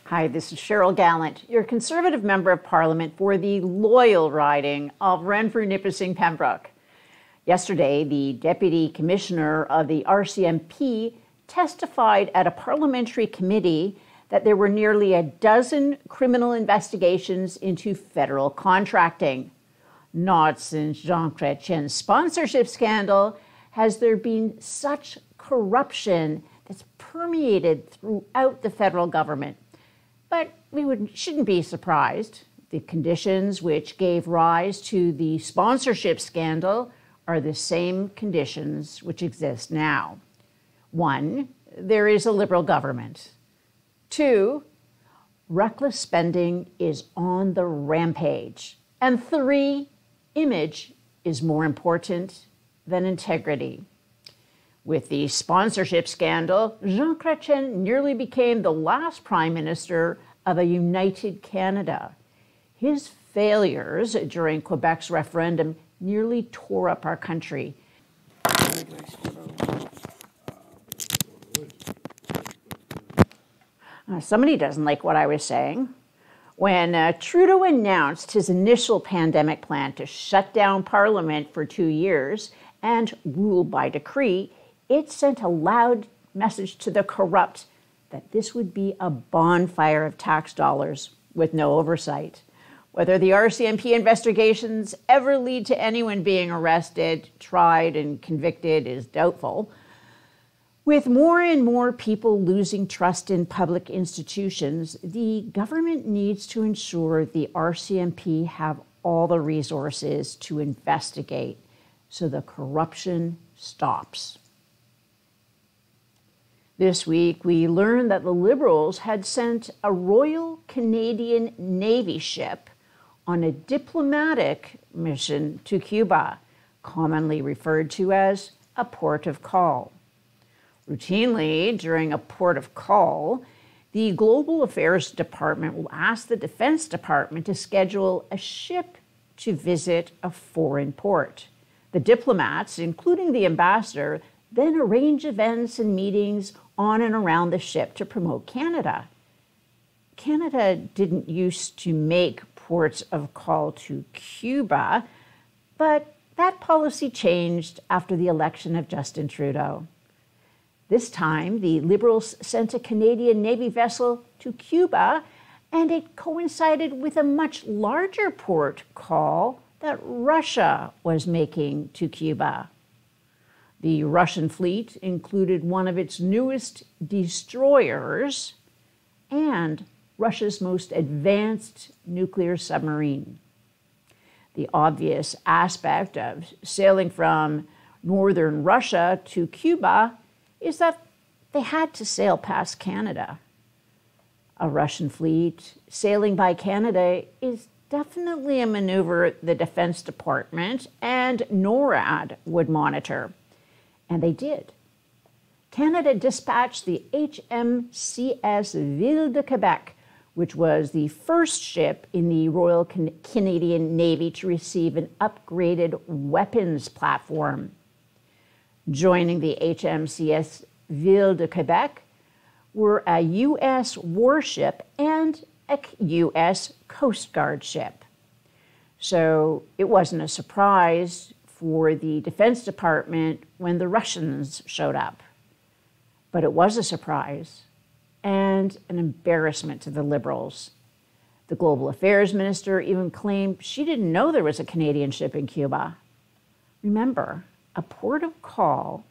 Hi, this is Cheryl Gallant, your Conservative Member of Parliament for the loyal riding of Renfrew-Nipissing-Pembroke. Yesterday, the Deputy Commissioner of the RCMP testified at a parliamentary committee that there were nearly a dozen criminal investigations into federal contracting. Not since Jean Chrétien's sponsorship scandal has there been such corruption that's permeated throughout the federal government. But we shouldn't be surprised. The conditions which gave rise to the sponsorship scandal are the same conditions which exist now. 1, there is a Liberal government. 2, reckless spending is on the rampage. And 3, image is more important than integrity. With the sponsorship scandal, Jean Chrétien nearly became the last Prime Minister of a united Canada. His failures during Quebec's referendum nearly tore up our country. Somebody doesn't like what I was saying. When Trudeau announced his initial pandemic plan to shut down Parliament for 2 years and rule by decree, it sent a loud message to the corrupt that this would be a bonfire of tax dollars with no oversight. Whether the RCMP investigations ever lead to anyone being arrested, tried, and convicted is doubtful. With more and more people losing trust in public institutions, the government needs to ensure the RCMP have all the resources to investigate so the corruption stops. This week, we learned that the Liberals had sent a Royal Canadian Navy ship on a diplomatic mission to Cuba, commonly referred to as a port of call. Routinely, during a port of call, the Global Affairs Department will ask the Defense Department to schedule a ship to visit a foreign port. The diplomats, including the ambassador, then arrange events and meetings on and around the ship to promote Canada. Canada didn't used to make ports of call to Cuba, but that policy changed after the election of Justin Trudeau. This time, the Liberals sent a Canadian Navy vessel to Cuba, and it coincided with a much larger port call that Russia was making to Cuba. The Russian fleet included one of its newest destroyers and Russia's most advanced nuclear submarine. The obvious aspect of sailing from northern Russia to Cuba is that they had to sail past Canada. A Russian fleet sailing by Canada is definitely a maneuver the Defense Department and NORAD would monitor. And they did. Canada dispatched the HMCS Ville de Quebec, which was the first ship in the Royal Canadian Navy to receive an upgraded weapons platform. Joining the HMCS Ville de Quebec were a U.S. warship and a U.S. Coast Guard ship. So it wasn't a surprise for the Defense Department when the Russians showed up. But it was a surprise and an embarrassment to the Liberals. The Global Affairs Minister even claimed she didn't know there was a Canadian ship in Cuba. Remember, a port call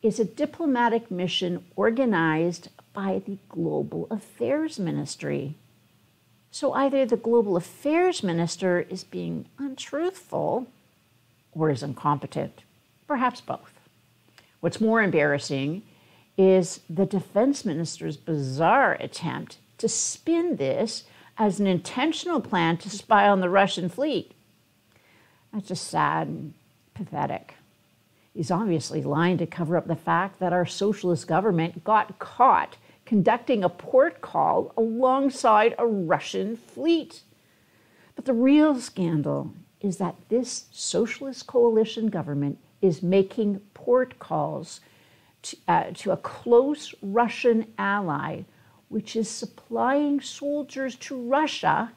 is a diplomatic mission organized by the Global Affairs Ministry. So either the Global Affairs Minister is being untruthful or is incompetent, perhaps both. What's more embarrassing is the Defense Minister's bizarre attempt to spin this as an intentional plan to spy on the Russian fleet. That's just sad and pathetic. He's obviously lying to cover up the fact that our socialist government got caught conducting a port call alongside a Russian fleet. But the real scandal is that this socialist coalition government is making port calls to a close Russian ally which is supplying soldiers to Russia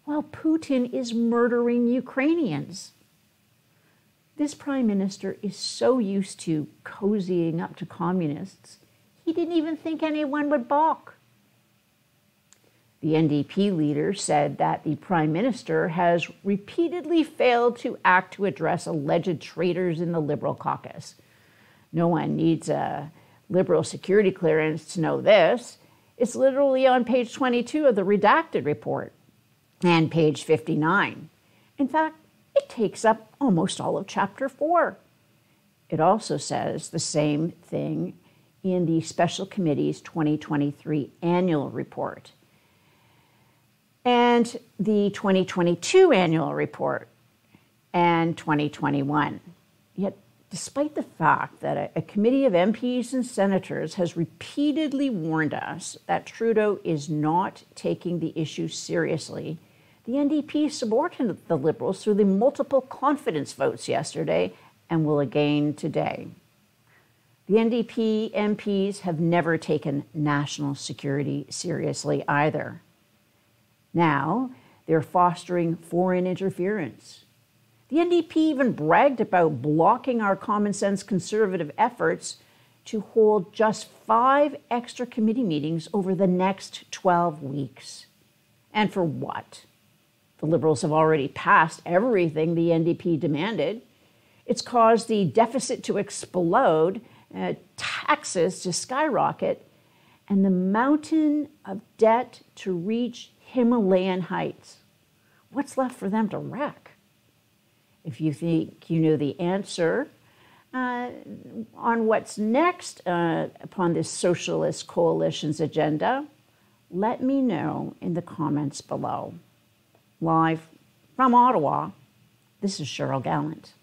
while Putin is murdering Ukrainians. This prime minister is so used to cozying up to communists, he didn't even think anyone would balk. The NDP leader said that the prime minister has repeatedly failed to act to address alleged traitors in the Liberal caucus. No one needs a Liberal security clearance to know this. It's literally on page 22 of the redacted report and page 59. In fact, it takes up almost all of chapter 4. It also says the same thing in the Special Committee's 2023 annual report and the 2022 annual report and 2021. Yet, despite the fact that a committee of MPs and senators has repeatedly warned us that Trudeau is not taking the issue seriously, the NDP supported the Liberals through the multiple confidence votes yesterday and will again today. The NDP MPs have never taken national security seriously either. Now, they're fostering foreign interference. The NDP even bragged about blocking our common sense conservative efforts to hold just 5 extra committee meetings over the next 12 weeks. And for what? The Liberals have already passed everything the NDP demanded. It's caused the deficit to explode, taxes to skyrocket, and the mountain of debt to reach Himalayan heights. What's left for them to wreck? If you think you know the answer on what's next upon this socialist coalition's agenda, let me know in the comments below. Live from Ottawa, this is Cheryl Gallant.